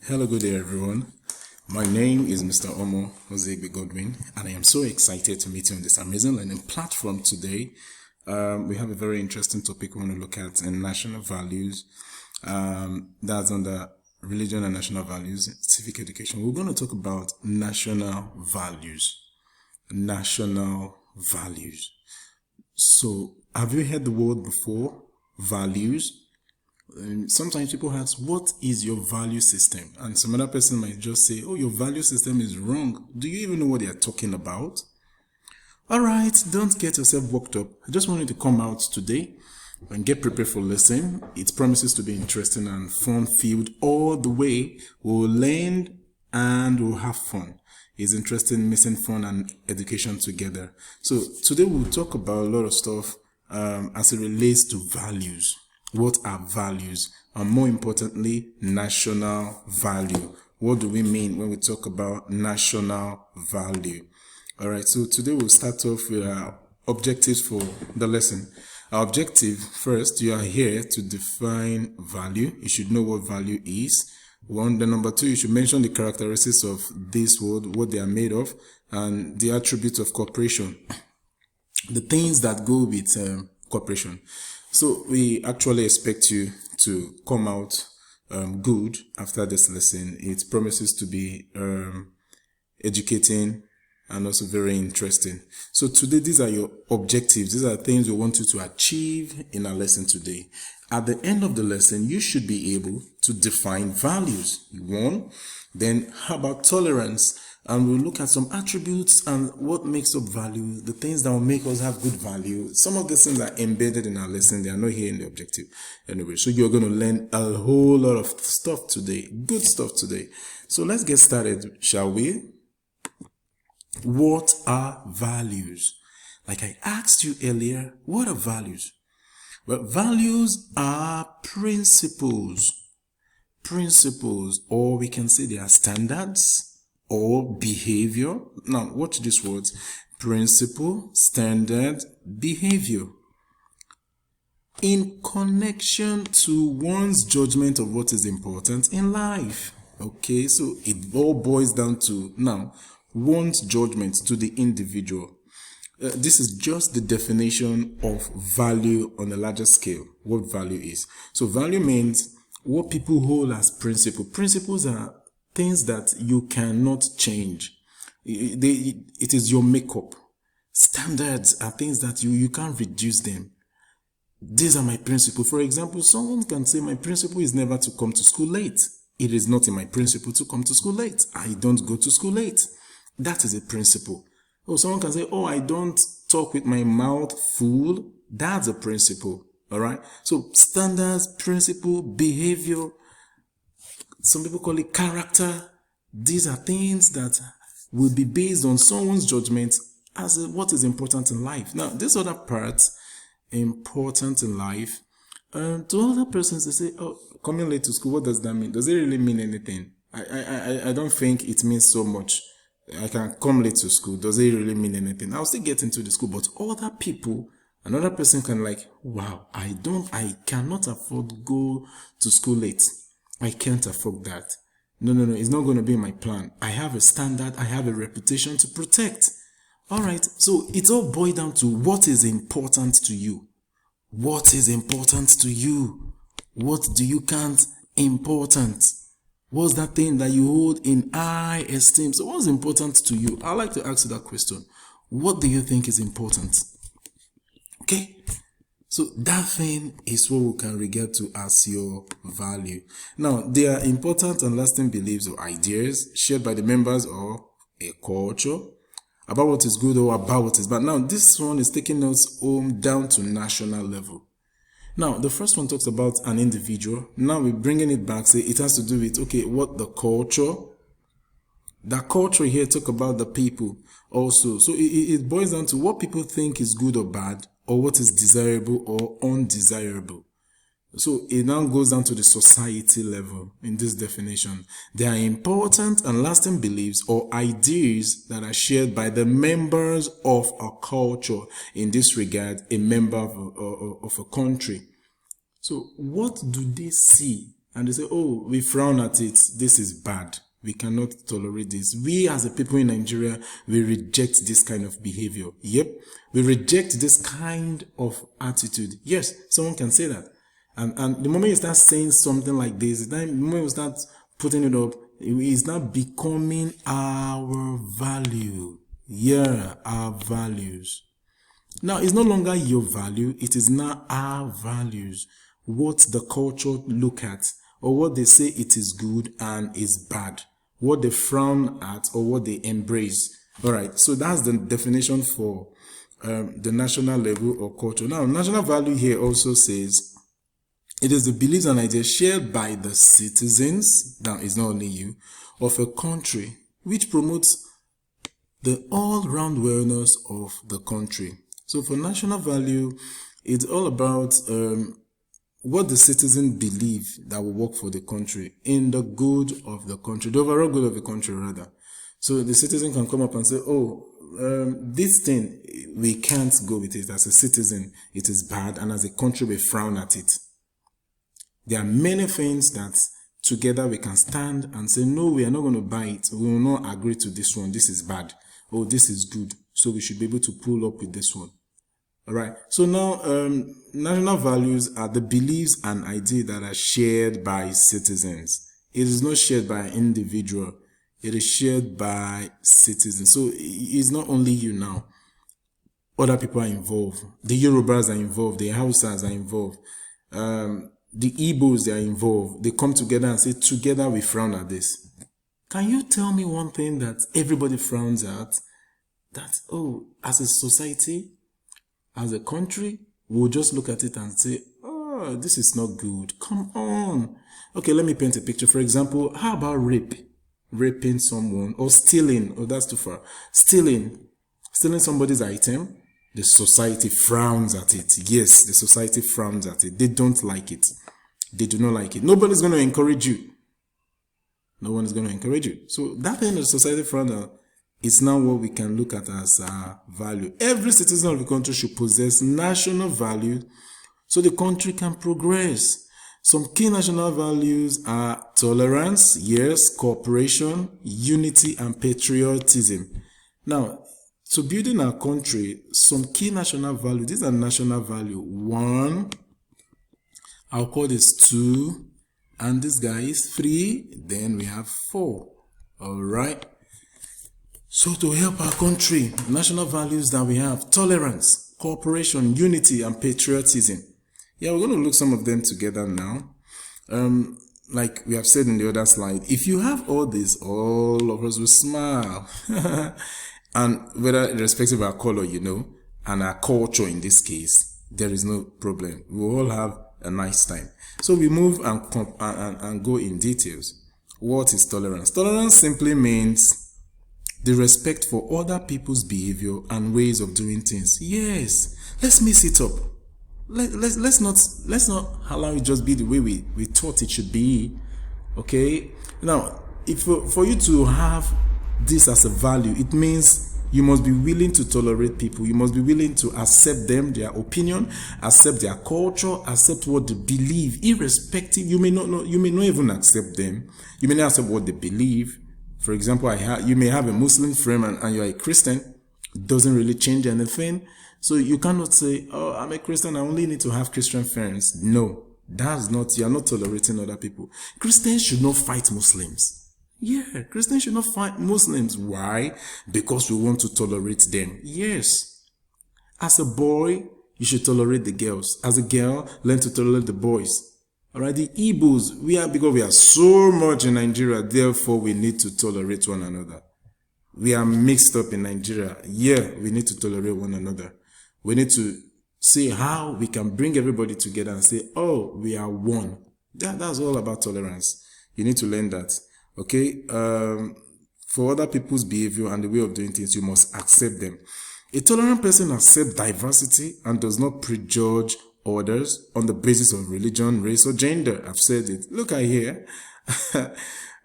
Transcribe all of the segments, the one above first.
Hello, good day, everyone. My name is Mr. Omo Ozegbe Godwin, and I am so excited to meet you on this amazing learning platform today. We have a very interesting topic we want to look at in national values. That's under religion and national values, civic education. We're going to talk about national values. National values. So, have you heard the word before? Values? Sometimes people ask, what is your value system? And some other person might just say, oh, your value system is wrong. Do you even know what they are talking about? All right, don't get yourself worked up. I just want you to come out today and get prepared for lesson. It promises to be interesting and fun-filled all the way. We'll learn and we'll have fun. It's interesting mixing fun and education together. So today we'll talk about a lot of stuff as it relates to values. What are values? And more importantly, national value. What do we mean when we talk about national value? All right, so today we'll start off with our objectives for the lesson. Our objective, first, you are here to define value. You should know what value is. One, then number two, you should mention the characteristics of this word, what they are made of, and the attributes of cooperation. The things that go with cooperation. So we actually expect you to come out good after this lesson. It promises to be educating and also very interesting. So today, these are your objectives. These are things we want you to achieve in our lesson today. At the end of the lesson, you should be able to define values. One, then how about tolerance? And we'll look at some attributes and what makes up value, the things that will make us have good value. Some of these things are embedded in our lesson. They are not here in the objective. Anyway, so you're going to learn a whole lot of stuff today. Good stuff today. So let's get started, shall we? What are values? Like I asked you earlier, what are values? Well, values are principles. Principles, or we can say they are standards or behavior. Now, watch these words. Principle, standard, behavior. In connection to one's judgment of what is important in life. Okay, so it all boils down to, now, one's judgment to the individual. This is just the definition of value on a larger scale, what value is. So value means what people hold as principle. Principles are things that you cannot change. It is your makeup. Standards are things that you can't reduce them. These are my principles. For example, someone can say, my principle is never to come to school late. It is not in my principle to come to school late. I don't go to school late. That is a principle. Or someone can say, oh, I don't talk with my mouth full. That's a principle. All right. So standards, principle, behavior. Some people call it character. These are things that will be based on someone's judgment as what is important in life. Now, this other part, important in life, to other persons, they say, oh, coming late to school, what does that mean? Does it really mean anything? I don't think it means so much. I can come late to school. Does it really mean anything? I'll still get into the school, but other people, another person can like, wow, I cannot afford go to school late. I can't afford that. No, it's not going to be my plan. I have a standard. I have a reputation to protect. All right. So it's all boiled down to what is important to you. What is important to you? What do you count important? What's that thing that you hold in high esteem? So what's important to you? I'd like to ask you that question. What do you think is important? Okay. So that thing is what we can regard to as your value. Now, they are important and lasting beliefs or ideas shared by the members of a culture about what is good or about what is bad. Now, this one is taking us home down to national level. Now, the first one talks about an individual. Now we're bringing it back. Say it has to do with, okay, what the culture. That culture here talk about the people also. So it boils down to what people think is good or bad, or what is desirable or undesirable. So it now goes down to the society level in this definition. They are important and lasting beliefs or ideas that are shared by the members of a culture. In this regard, a member of a country. So what do they see and they say, oh, we frown at it. This is bad. We cannot tolerate this. We as a people in Nigeria, we reject this kind of behavior. Yep. We reject this kind of attitude. Yes, someone can say that. And the moment you start saying something like this, the moment you start putting it up, it's not becoming our value. Yeah, our values. Now, it's no longer your value. It is now our values. What the culture look at, or what they say it is good and is bad. What they frown at or what they embrace. All right. So that's the definition for the national level or culture. Now, national value here also says it is the beliefs and ideas shared by the citizens, now it's not only you, of a country which promotes the all-round wellness of the country. So for national value, it's all about what the citizen believe that will work for the country, in the good of the country, the overall good of the country rather. So the citizen can come up and say, oh, this thing, we can't go with it. As a citizen, it is bad, and as a country, we frown at it. There are many things that together we can stand and say, no, we are not going to buy it. We will not agree to this one. This is bad. Oh, this is good. So we should be able to pull up with this one. All right. So now, national values are the beliefs and ideas that are shared by citizens. It is not shared by an individual. It is shared by citizens. So it's not only you now. Other people are involved. The Yorubas are involved. The Hausas are involved. The Igbos, they are involved. They come together and say, together we frown at this. Can you tell me one thing that everybody frowns at? That, oh, as a society, as a country, we'll just look at it and say, oh, this is not good. Come on. Okay, let me paint a picture. For example, how about rape? Raping someone, or stealing. Oh, that's too far. Stealing somebody's item. The society frowns at it. Yes, the society frowns at it. They don't like it. They do not like it. Nobody's going to encourage you. No one is going to encourage you. So that thing the society frowns at is now what we can look at as value. Every citizen of the country should possess national value so the country can progress. Some key national values are tolerance, yes, cooperation, unity, and patriotism. Now, so building our country, some key national values, these are national value. 1, I'll call this 2, and this guy is 3, then we have 4. All right. So to help our country, national values that we have, tolerance, cooperation, unity, and patriotism. Yeah, we're going to look some of them together now. Like we have said in the other slide, if you have all this, all of us will smile. And whether irrespective of our color, and our culture in this case, there is no problem. We will all have a nice time. So we move and go in details. What is tolerance? Tolerance simply means the respect for other people's behavior and ways of doing things. Yes, let's mix it up. Let's not allow it just be the way we thought it should be. Okay. Now, if for you to have this as a value, it means you must be willing to tolerate people. You must be willing to accept them, their opinion, accept their culture, accept what they believe, irrespective. You may not even accept them. You may not accept what they believe. For example, you may have a Muslim friend and you're a Christian. It doesn't really change anything. So you cannot say, oh, I'm a Christian, I only need to have Christian friends. No, you're not tolerating other people. Christians should not fight Muslims. Yeah, Christians should not fight Muslims. Why? Because we want to tolerate them. Yes. As a boy, you should tolerate the girls. As a girl, learn to tolerate the boys. Alright, the Igbos, because we are so much in Nigeria, therefore we need to tolerate one another. We are mixed up in Nigeria. Yeah, we need to tolerate one another. We need to see how we can bring everybody together and say, oh, we are one. That's all about tolerance. You need to learn that. Okay, for other people's behavior and the way of doing things, you must accept them. A tolerant person accepts diversity and does not prejudge others on the basis of religion, race, or gender. I've said it. Look at here.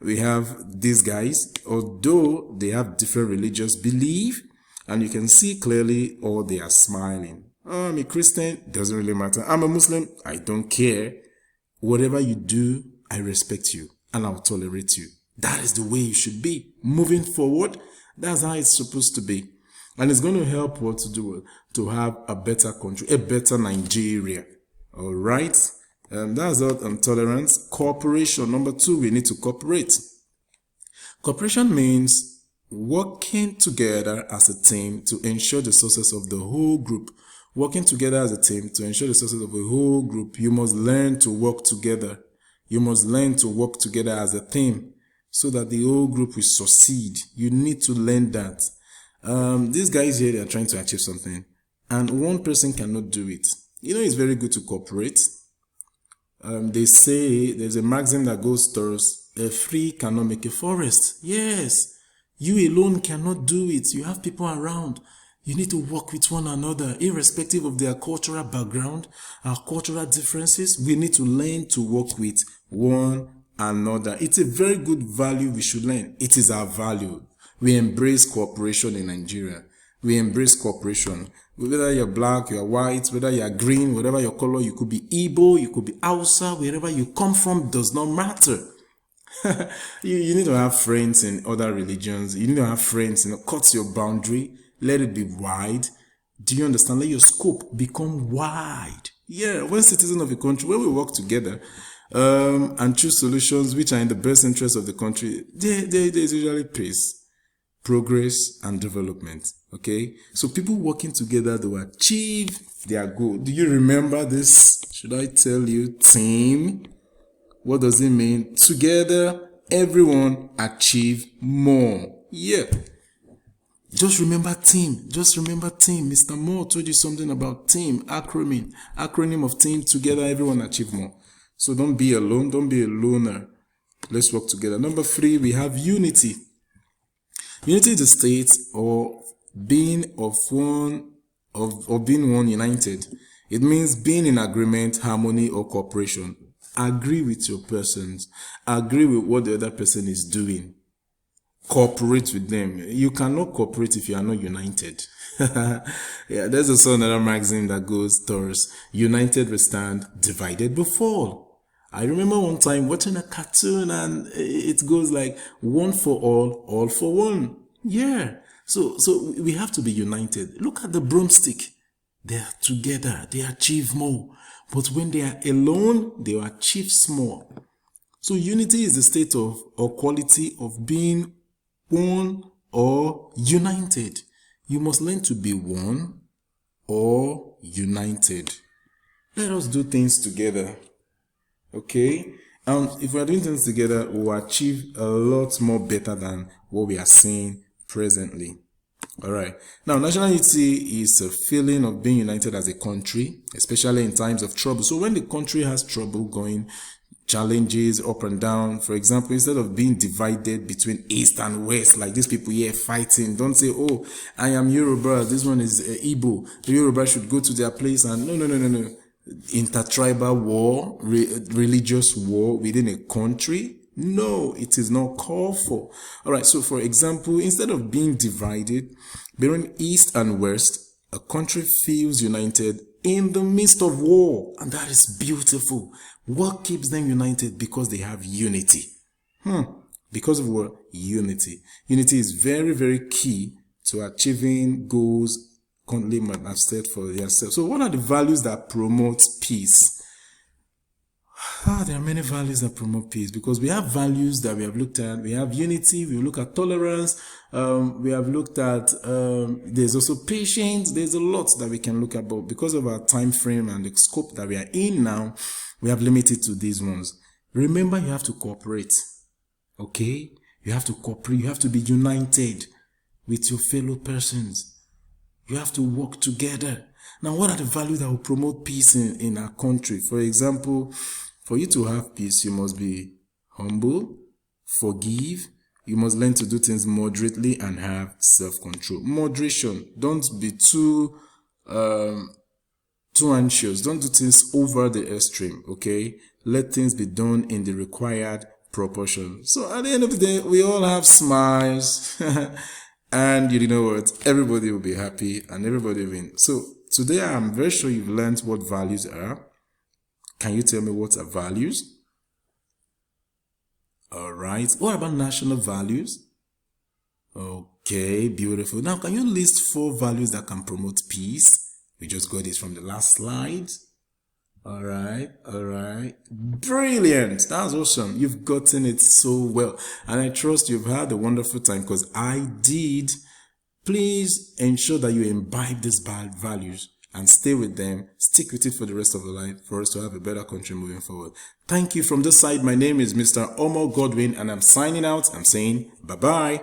We have these guys, although they have different religious belief, and you can see clearly, oh, they are smiling. Oh, I'm a Christian, doesn't really matter. I'm a Muslim, I don't care. Whatever you do, I respect you, and I'll tolerate you. That is the way you should be. Moving forward, that's how it's supposed to be. And it's going to help what to do to have a better country, a better Nigeria. All right? That's all tolerance. Cooperation. Number 2, we need to cooperate. Cooperation means working together as a team to ensure the success of the whole group. Working together as a team to ensure the success of the whole group. You must learn to work together. You must learn to work together as a team so that the whole group will succeed. You need to learn that. These guys here, they are trying to achieve something, and one person cannot do it. You know, it's very good to cooperate. They say there's a maxim that goes towards a tree cannot make a forest. Yes, you alone cannot do it. You have people around. You need to work with one another, irrespective of their cultural background, our cultural differences. We need to learn to work with one another. It's a very good value we should learn. It is our value. We embrace cooperation in Nigeria. We embrace cooperation. Whether you're black, you're white, whether you're green, whatever your color, you could be Igbo, you could be Hausa, wherever you come from does not matter. you need to have friends in other religions. You need to have friends, cut your boundary. Let it be wide. Do you understand? Let your scope become wide. Yeah, when citizens of a country, when we work together and choose solutions which are in the best interest of the country, there's usually peace, progress, and development. Okay? So people working together to achieve their goal. Do you remember this? Should I tell you? Team. What does it mean? Together, everyone achieve more. Yeah. Just remember team. Just remember team. Mr. Moore told you something about team. Acronym of team. Together, everyone achieve more. So don't be alone. Don't be a loner. Let's work together. Number 3, we have unity. Unity is the state or being of one, or being one united. It means being in agreement, harmony, or cooperation. Agree with your persons. Agree with what the other person is doing. Cooperate with them. You cannot cooperate if you are not united. Yeah, there's also another maxim that goes towards united we stand, divided we fall. I remember one time watching a cartoon and it goes like one for all for one. Yeah. So we have to be united. Look at the broomstick. They are together. They achieve more. But when they are alone, they will achieve small. So unity is the state of or quality of being one or united. You must learn to be one or united. Let us do things together. Okay? And if we are doing things together, we will achieve a lot more better than what we are seeing presently. Alright. Now, national unity is a feeling of being united as a country, especially in times of trouble. So when the country has trouble going, challenges up and down, for example, instead of being divided between east and west, like these people here fighting, don't say, oh, I am Yoruba, this one is Igbo, the Yoruba should go to their place, and no. Intertribal war, religious war within a country, no, it is not called for. All right, so for example, instead of being divided between east and west, a country feels united in the midst of war, and that is beautiful. What keeps them united? Because they have unity. Because of what? Unity. Unity is very, very key to achieving goals currently have set for yourself. So what are the values that promote peace? There are many values that promote peace, because we have values that we have looked at. We have unity, we look at tolerance, we have looked at, there's also patience. There's a lot that we can look at, but because of our time frame and the scope that we are in now, we have limited to these ones. Remember, you have to cooperate. Okay? You have to cooperate. You have to be united with your fellow persons. You have to work together. Now, what are the values that will promote peace in our country? For example, for you to have peace, you must be humble, forgive. You must learn to do things moderately and have self-control. Moderation. Don't be too anxious. Don't do things over the extreme, okay? Let things be done in the required proportion. So at the end of the day, we all have smiles. And you know what? Everybody will be happy and everybody will win. So today I'm very sure you've learned what values are. Can you tell me what are values? All right. What about national values? Okay, beautiful. Now, can you list 4 values that can promote peace? We just got this from the last slide. All right. Brilliant. That's awesome. You've gotten it so well. And I trust you've had a wonderful time because I did. Please ensure that you imbibe these values and stay with them. Stick with it for the rest of your life for us to have a better country moving forward. Thank you from this side. My name is Mr. Omo Godwin and I'm signing out. I'm saying bye-bye.